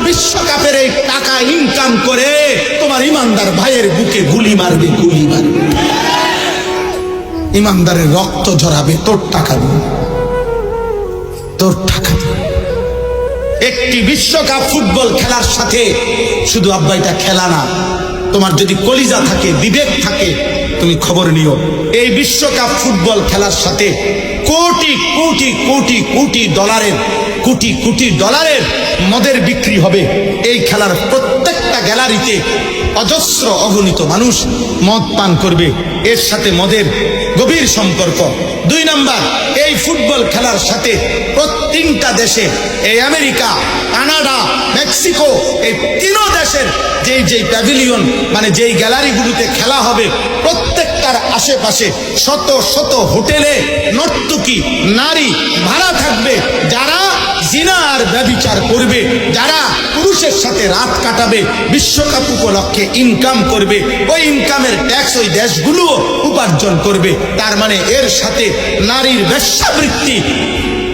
বিশ্বকাপের এই টাকা ইনকাম করে তোমার ইমানদার ভাইয়ের বুকে গুলি মারবে, গুলি মারবে, ইমানদারের রক্ত ঝরাবে তোর টাকা দিয়ে, তোর টাকা দিয়ে। একটি বিশ্বকাপ ফুটবল খেলার সাথে শুধু আব্বা এটা খেলা না, তোমার যদি কলিজা থাকে, বিবেক থাকে, তুমি খবর নিও, এই বিশ্বকাপ ফুটবল খেলার সাথে কোটি কোটি কোটি কোটি ডলারের, কোটি কোটি ডলারের মদের বিক্রি হবে। এই খেলার প্রত্যেকটা গ্যালারিতে অজস্র অগণিত মানুষ মদ পান করবে, এর সাথে মদের গভীর সম্পর্ক। 2 নাম্বার, এই ফুটবল খেলার সাথে প্রত্যেকটা দেশে, এই আমেরিকা, কানাডা, মেক্সিকো, এই 3 দেশের যেই প্যাভিলিয়ন মানে যেই গ্যালারিগুলোতে খেলা হবে, প্রত্যেকটার আশেপাশে শত শত হোটেলে নর্তকী নারী ভাড়া থাকবে, যারা জিনা আর ব্যভিচার করবে, যারা পুরুষের সাথে রাত কাটাবে, বিশ্বকাপ উপলক্ষে ইনকাম করবে, ওই ইনকামের ট্যাক্স ওই দেশগুলো উপার্জন করবে। তার মানে এর সাথে নারীর বেশ্যাবৃত্তি,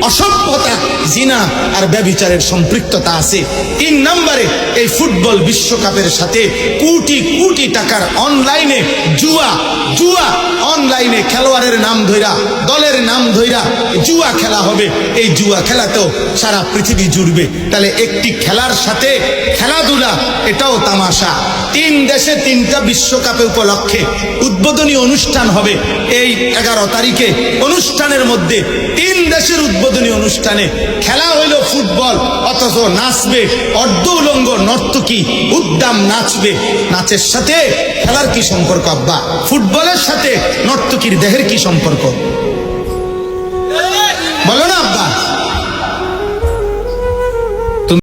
অসভ্যতা, জিনা আর ব্যভিচারের সম্পৃক্ততা আছে। 3 নম্বরে, এই ফুটবল বিশ্বকাপের সাথে কোটি কোটি টাকার অনলাইনে জুয়া, জুয়া অনলাইনে খেলোয়াড়ের নাম ধইরা, দলের নাম ধইরা জুয়া খেলা হবে। এই জুয়া খেলাতেও সারা পৃথিবী জুড়বে। তাহলে একটি খেলার সাথে খেলাধুলা, এটাও তামাশা। 3 দেশে 3টা বিশ্বকাপে উপলক্ষে উদ্বোধনী অনুষ্ঠান হবে এই 11 তারিখে। অনুষ্ঠানের মধ্যে 3 দেশের উদ্বোধনী অনুষ্ঠানে খেলা হইল ফুটবল, অথচ নাচবে অর্ধ উলঙ্গ নর্তকী, উদ্দাম নাচবে। নাচের সাথে খেলার কি সম্পর্ক আব্বা? ফুটবলের সাথে নর্তকীর দেহের কি সম্পর্ক? বলো না।